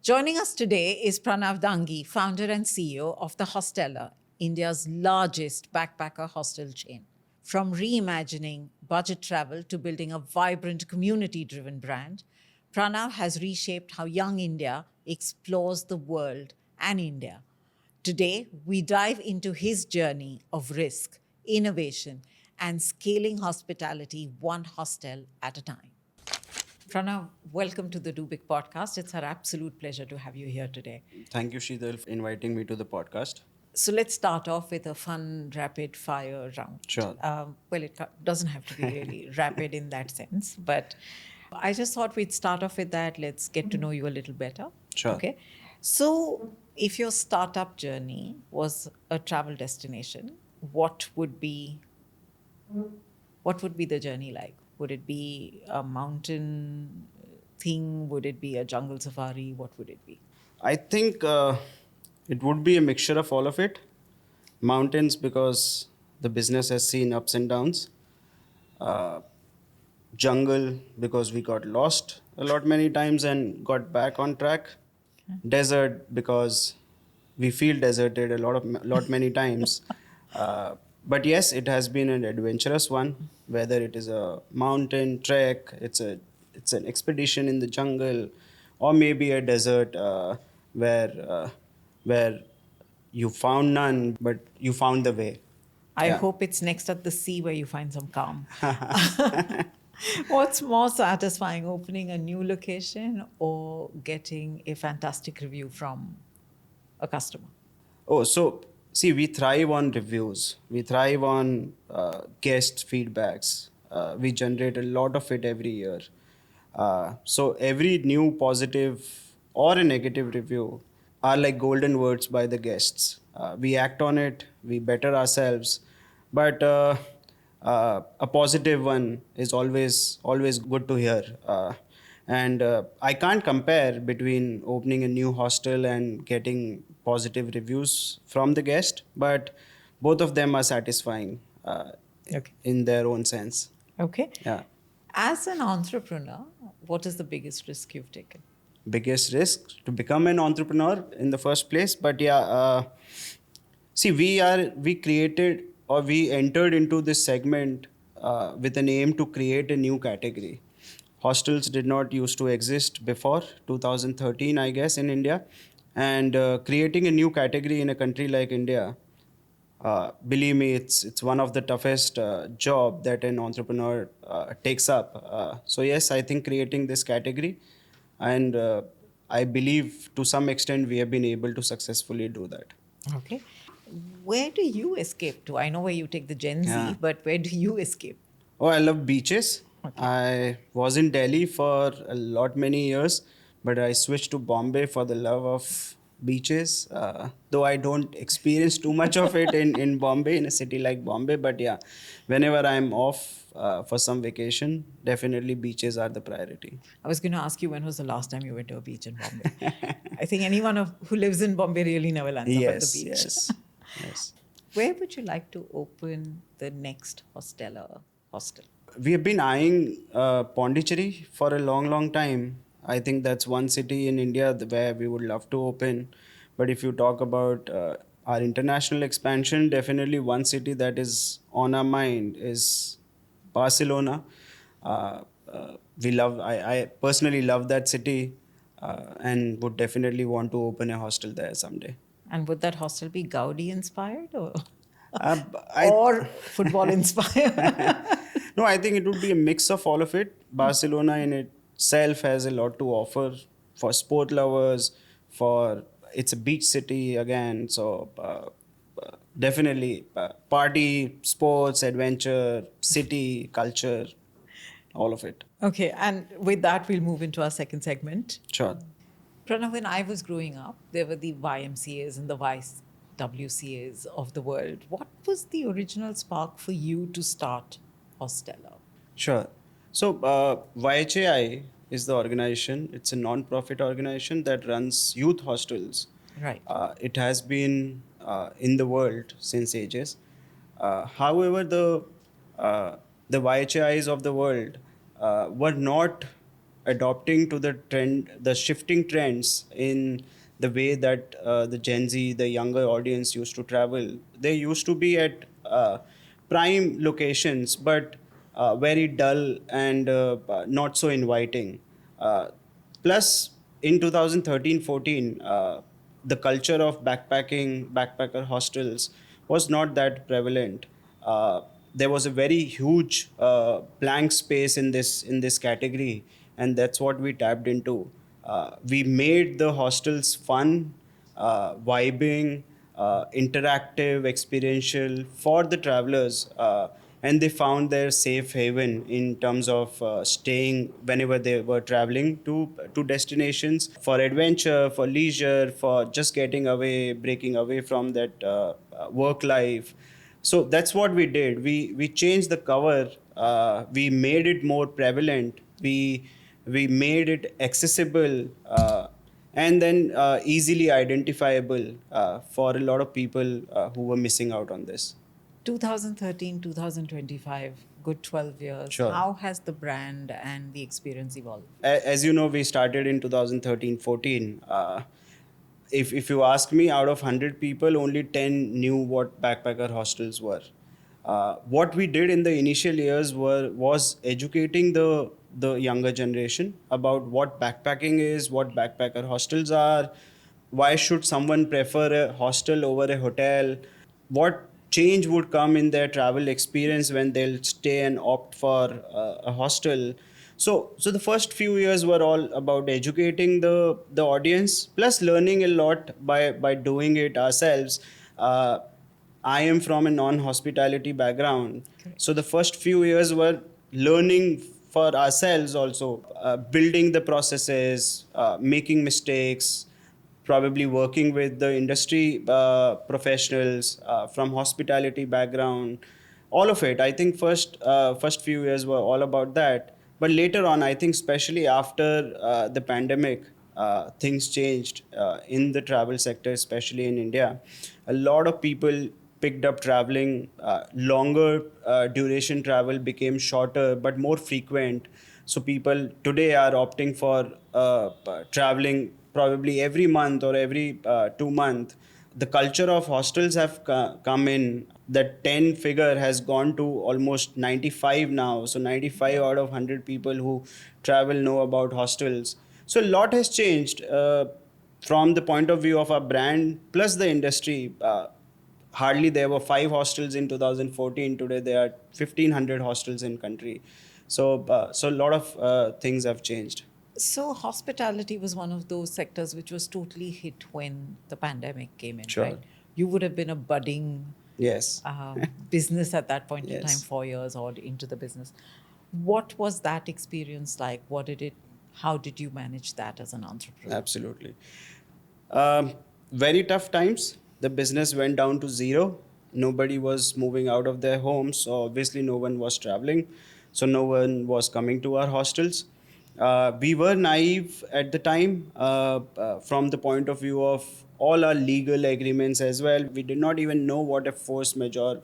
Joining us today is Pranav Dangi, founder and CEO of the Hosteller, India's largest backpacker hostel chain. From reimagining budget travel to building a vibrant community driven brand, Pranav has reshaped how young India explores the world and India. Today, we dive into his journey of risk, innovation, and scaling hospitality one hostel at a time. Pranav, welcome to the Do Big podcast. It's our absolute pleasure to have you here today. Thank you, Sheetal, for inviting me to the podcast. So let's start off with a fun rapid fire round. Sure. It doesn't have to be really rapid in that sense, but I just thought we'd start off with that. Let's get to know you a little better. Sure. Okay. So, if your startup journey was a travel destination, what would be the journey like? Would it be a mountain thing? Would it be a jungle safari? What would it be? I think it would be a mixture of all of it. Mountains, because the business has seen ups and downs. Jungle, because we got lost a lot many times and got back on track. Desert, because we feel deserted lot many times. But yes, it has been an adventurous one. Whether it is a mountain trek, it's an expedition in the jungle, or maybe a desert where you found none, but you found the way. I Yeah. hope it's next at the sea where you find some calm. What's more satisfying, opening a new location or getting a fantastic review from a customer? Oh, so see, we thrive on reviews. We thrive on guest feedbacks. We generate a lot of it every year. So every new positive or a negative review are like golden words by the guests. We act on it. We better ourselves. But a positive one is always good to hear. And I can't compare between opening a new hostel and getting positive reviews from the guest, but both of them are satisfying Okay. in their own sense. Okay. Yeah. As an entrepreneur, what is the biggest risk you've taken? Biggest risk to become an entrepreneur in the first place, but yeah, see, we created or we entered into this segment with an aim to create a new category. Hostels did not used to exist before 2013, I guess, in India, and creating a new category in a country like India, believe me, it's one of the toughest job that an entrepreneur takes up. So yes, I think creating this category, and I believe to some extent we have been able to successfully do that. Okay. Where do you escape to? I know where you take the Gen Yeah. Z, but where do you escape? Oh, I love beaches. Okay. I was in Delhi for a lot many years, but I switched to Bombay for the love of beaches. Though I don't experience too much of it in Bombay, in a city like Bombay. But yeah, whenever I'm off for some vacation, definitely beaches are the priority. I was going to ask you when was the last time you went to a beach in Bombay? I think anyone who lives in Bombay really never lands up at the Yes, beach. yes, yes. Where would you like to open the next Hosteller hostel? We have been eyeing Pondicherry for a long time. I think that's one city in India where we would love to open. But if you talk about our international expansion, definitely one city that is on our mind is Barcelona. I personally love that city and would definitely want to open a hostel there someday. And would that hostel be Gaudi inspired Uh, I, or football inspired? No, I think it would be a mix of all of it. Barcelona in itself has a lot to offer for sport lovers. For it's a beach city again, so definitely party, sports, adventure, city, culture, all of it. Okay, and with that, we'll move into our second segment. Sure. Pranav, when I was growing up, there were the YMCAs and the YWCAs of the world. What was the original spark for you to start Hostella? Sure. So, YHAI is the organization. It's a non-profit organization that runs youth hostels. Right. It has been in the world since ages. However, the YHIs of the world were not adopting to the trend, the shifting trends in the way that the Gen Z, the younger audience used to travel. They used to be at prime locations, but very dull and not so inviting. Uh, Plus, in 2013-14, the culture of backpacker hostels was not that prevalent. There was a very huge blank space in this category, and that's what we tapped into. We made the hostels fun, vibing, interactive, experiential for the travelers, and they found their safe haven in terms of staying whenever they were traveling to destinations for adventure, for leisure, for just getting away, breaking away from that work life. So that's what we did. We changed the cover. We made it more prevalent. We made it accessible, and then easily identifiable for a lot of people who were missing out on this. 2013, 2025, good 12 years. Sure. How has the brand and the experience evolved? As you know, we started in 2013-14. If you ask me, out of 100 people, only 10 knew what backpacker hostels were. What we did in the initial years was educating the younger generation about what backpacking is, what backpacker hostels are, why should someone prefer a hostel over a hotel, what change would come in their travel experience when they'll stay and opt for a hostel. So the first few years were all about educating the audience, plus learning a lot by doing it ourselves. uh, I am from a non-hospitality background, Correct. so the first few years were learning for ourselves also, building the processes, making mistakes, probably working with the industry professionals from hospitality background. All of it, I think, first few years were all about that. But later on, I think, especially after the pandemic, things changed in the travel sector, especially in India. A lot of people picked up traveling. Longer duration travel became shorter but more frequent. So people today are opting for traveling probably every month or every 2 month. The culture of hostels have come in. That 10 figure has gone to almost 95 now. So 95 out of 100 people who travel know about hostels. So a lot has changed from the point of view of our brand plus the industry. Hardly there were 5 hostels in 2014. Today there are 1,500 hostels in country. So a lot of things have changed. So, hospitality was one of those sectors which was totally hit when the pandemic came in, Sure. right? You would have been a budding Yes. business at that point in time, Yes. 4 years or into the business. What was that experience like? How did you manage that as an entrepreneur? Absolutely. Um, Very tough times. The business went down to zero. Nobody was moving out of their homes, so obviously no one was traveling. So no one was coming to our hostels. We were naive at the time from the point of view of all our legal agreements as well. We did not even know what a force majeure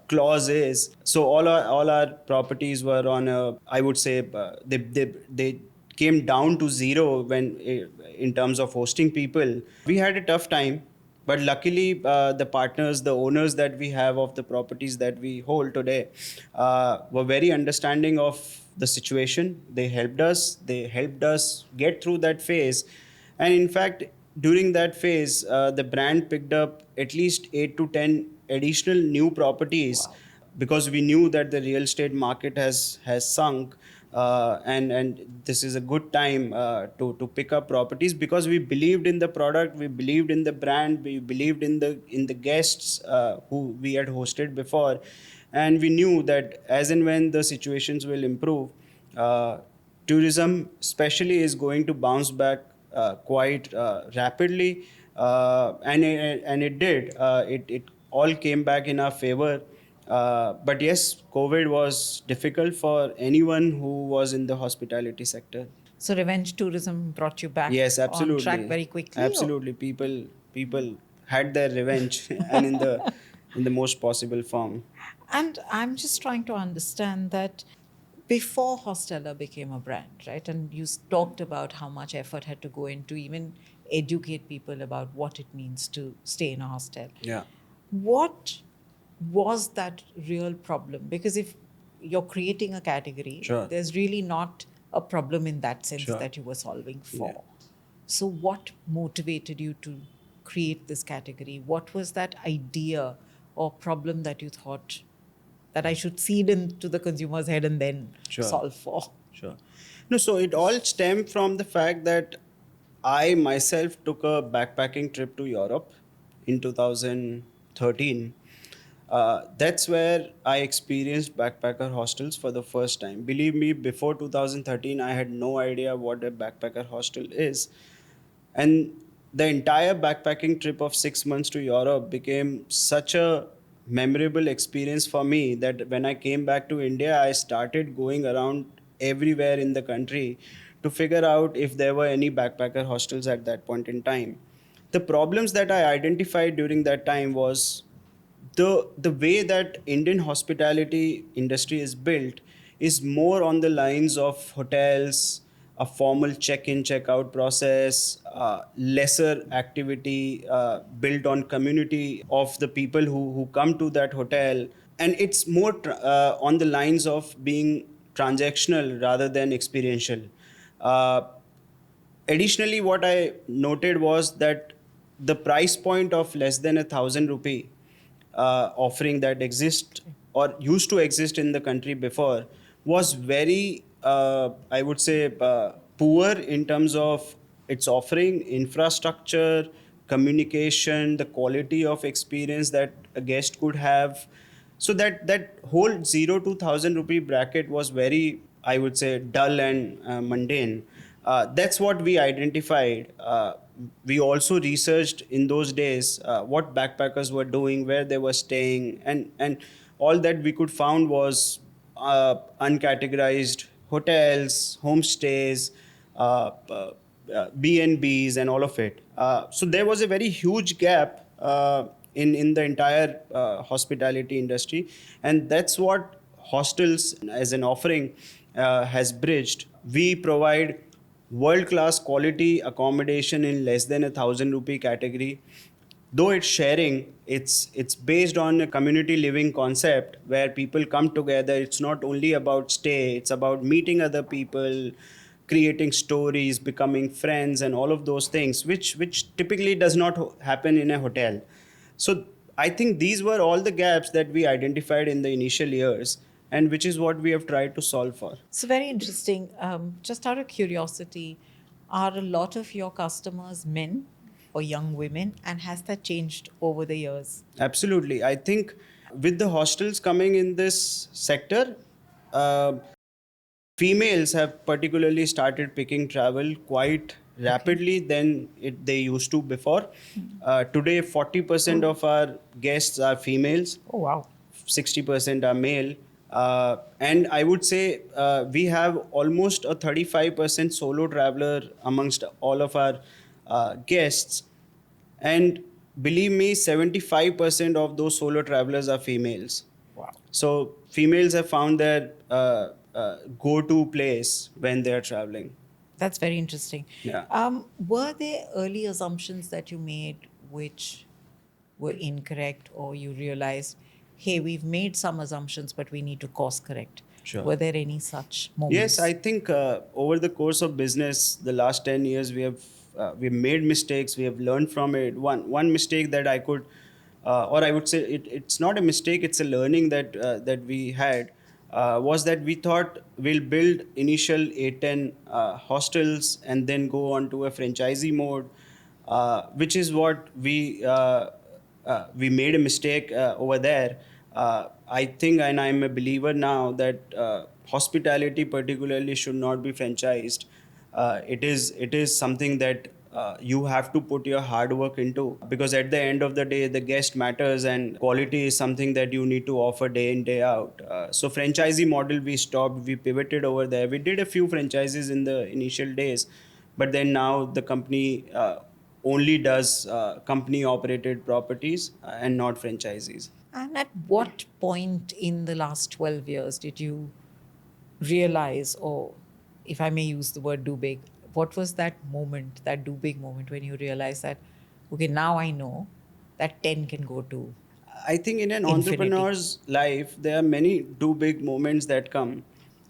clause is. So all our properties were on a, I would say, they came down to zero when in terms of hosting people. We had a tough time, but luckily the partners, the owners that we have of the properties that we hold today were very understanding of the situation. They helped us get through that phase. And in fact, during that phase, the brand picked up at least 8 to 10 additional new properties, Wow. because we knew that the real estate market has sunk, and this is a good time to pick up properties, because we believed in the product, we believed in the brand, we believed in the guests who we had hosted before, and we knew that as and when the situations will improve, uh, tourism especially is going to bounce back quite rapidly, and it did. It all came back in our favor. But yes, COVID was difficult for anyone who was in the hospitality sector. So, revenge tourism brought you back Yes, on track absolutely, very quickly? Or? absolutely. People had their revenge, and in the most possible form. And I'm just trying to understand that before Hostella became a brand, right? And you talked about how much effort had to go into even educate people about what it means to stay in a hostel. Yeah. What was that real problem? Because if you're creating a category, Sure. there's really not a problem in that sense Sure. that you were solving Yeah. for. So, what motivated you to create this category? What was that idea or problem that you thought that I should seed into the consumer's head and then Sure. solve for? Sure. No, so it all stemmed from the fact that I myself took a backpacking trip to Europe in 2013. That's where I experienced backpacker hostels for the first time. Believe me, before 2013, I had no idea what a backpacker hostel is. And the entire backpacking trip of 6 months to Europe became such a memorable experience for me that when I came back to India, I started going around everywhere in the country to figure out if there were any backpacker hostels at that point in time. The problems that I identified during that time was the way that Indian hospitality industry is built is more on the lines of hotels, a formal check-in, check-out process, lesser activity built on community of the people who come to that hotel, and it's more on the lines of being transactional rather than experiential. Uh, Additionally, what I noted was that the price point of less than 1,000 rupee offering that exists or used to exist in the country before was very, I would say, poor in terms of its offering, infrastructure, communication, the quality of experience that a guest could have. So that whole 0 to 1,000 rupee bracket was very, I would say, dull and mundane. That's what we identified. We also researched in those days what backpackers were doing, where they were staying, and all that we could found was uncategorized hotels, homestays, B&Bs, and all of it. So there was a very huge gap in the entire hospitality industry, and that's what hostels as an offering has bridged. We provide world class quality accommodation in less than 1,000 rupee category. Though it's sharing, it's based on a community living concept where people come together. It's not only about stay, it's about meeting other people, creating stories, becoming friends, and all of those things, which typically does not happen in a hotel. So I think these were all the gaps that we identified in the initial years, and which is what we have tried to solve for. So, very interesting. Just out of curiosity, are a lot of your customers men or young women? And has that changed over the years? Absolutely. I think with the hostels coming in this sector, uh, females have particularly started picking travel quite rapidly than they used to before. Today, 40% of our guests are females, Oh, wow. 60% are male. And I would say we have almost a 35% solo traveler amongst all of our guests. And believe me, 75% of those solo travelers are females. Wow. So females have found their go-to place when they're traveling. That's very interesting. Yeah. Were there early assumptions that you made which were incorrect, or you realized, hey, we've made some assumptions, but we need to course correct? Sure. Were there any such Yes, moments? I think over the course of business, the last 10 years, we've made mistakes. We have learned from it. One mistake that I could, or I would say, it's not a mistake. It's a learning that we had. Was that we thought we'll build initial 8-10 hostels and then go on to a franchisee mode, which is what we made a mistake over there. I think, and I'm a believer now that hospitality, particularly, should not be franchised. It is something that you have to put your hard work into, because at the end of the day, the guest matters, and quality is something that you need to offer day in day out. So franchisee model, we stopped. We pivoted over there. We did a few franchises in the initial days, but then now the company only does company operated properties and not franchisees. And at what point in the last 12 years did you realize, or if I may use the word do big, what was that moment, that do big moment when you realize that, okay, now I know that 10 can go to I think in an infinity? entrepreneur's life, there are many do big moments that come.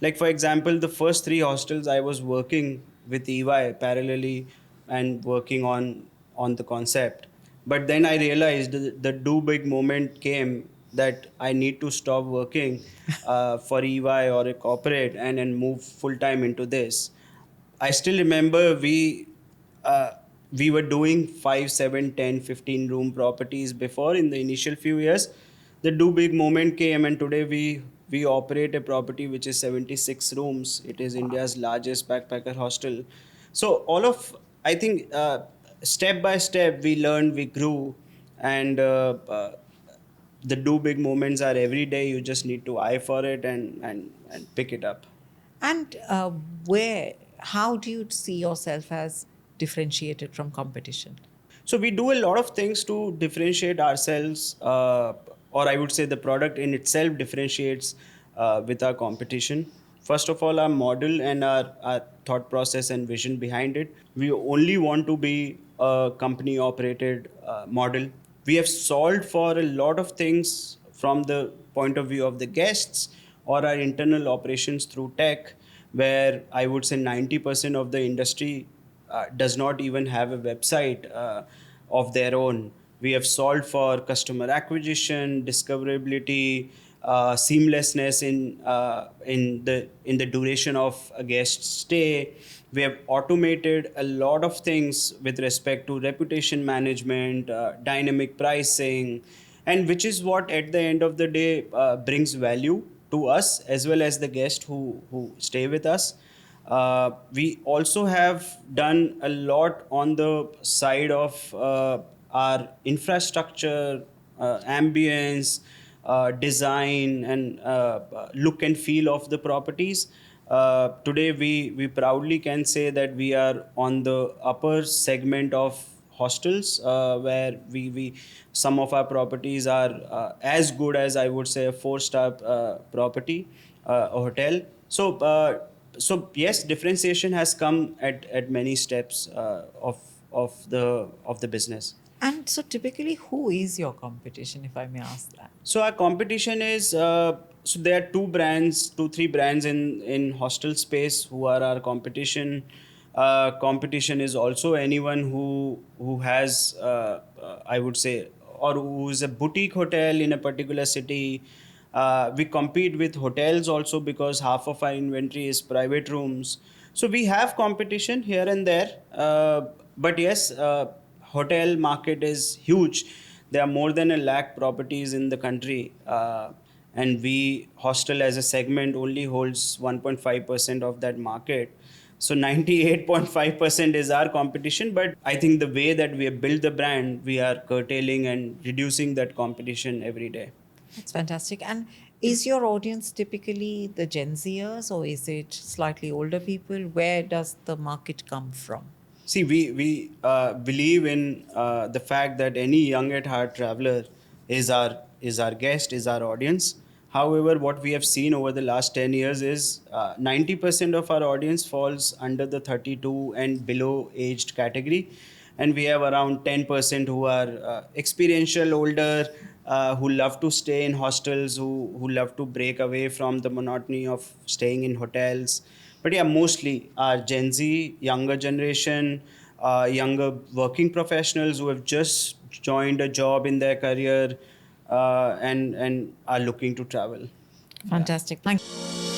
Like, for example, the first three hostels I was working with EY parallelly and working on the concept. But then I realized the do big moment came that I need to stop working for EY or a corporate and move full time into this. I still remember uh, we were doing 5, 7, 10, 15 room properties before in the initial few years. The do big moment came, and today we operate a property which is 76 rooms. It is Wow. India's largest backpacker hostel. So all of, I think, step by step we learned, we grew, and the do big moments are every day. You just need to eye for it and pick it up. And how do you see yourself as differentiated from competition? So we do a lot of things to differentiate ourselves, or I would say the product in itself differentiates with our competition. First of all, our model and our thought process and vision behind it. We only want to be a company operated model. We have solved for a lot of things from the point of view of the guests or our internal operations through tech, where I would say 90% of the industry does not even have a website of their own. We have solved for customer acquisition, discoverability, seamlessness in the duration of a guest stay. We have automated a lot of things with respect to reputation management, dynamic pricing, and which is what at the end of the day brings value to us as well as the guest who stay with us. We also have done a lot on the side of our infrastructure, ambience, design, and look and feel of the properties. Today, we proudly can say that we are on the upper segment of hostels, where we some of our properties are as good as I would say a four-star property, a hotel. So yes, differentiation has come at many steps of the business. And so, typically, who is your competition, if I may ask that? So our competition is so there are two, three brands in hostel space who are our competition. Competition is also anyone who has I would say, or who is a boutique hotel in a particular city. We compete with hotels also because half of our inventory is private rooms. So we have competition here and there, but yes, hotel market is huge. There are more than a lakh properties in the country, and we hostel as a segment only holds 1.5% of that market. So 98.5% is our competition, but I think the way that we have built the brand, we are curtailing and reducing that competition every day. That's fantastic. And is your audience typically the Gen Zers, or is it slightly older people? Where does the market come from? See, we believe in the fact that any young at heart traveler is our guest, is our audience. However, what we have seen over the last 10 years is 90% of our audience falls under the 32 and below aged category, and we have around 10% who are experiential older, who love to stay in hostels, who love to break away from the monotony of staying in hotels. But yeah, mostly our Gen Z, younger generation, younger working professionals who have just joined a job in their career, and are looking to travel. Yeah. Fantastic. Thank you.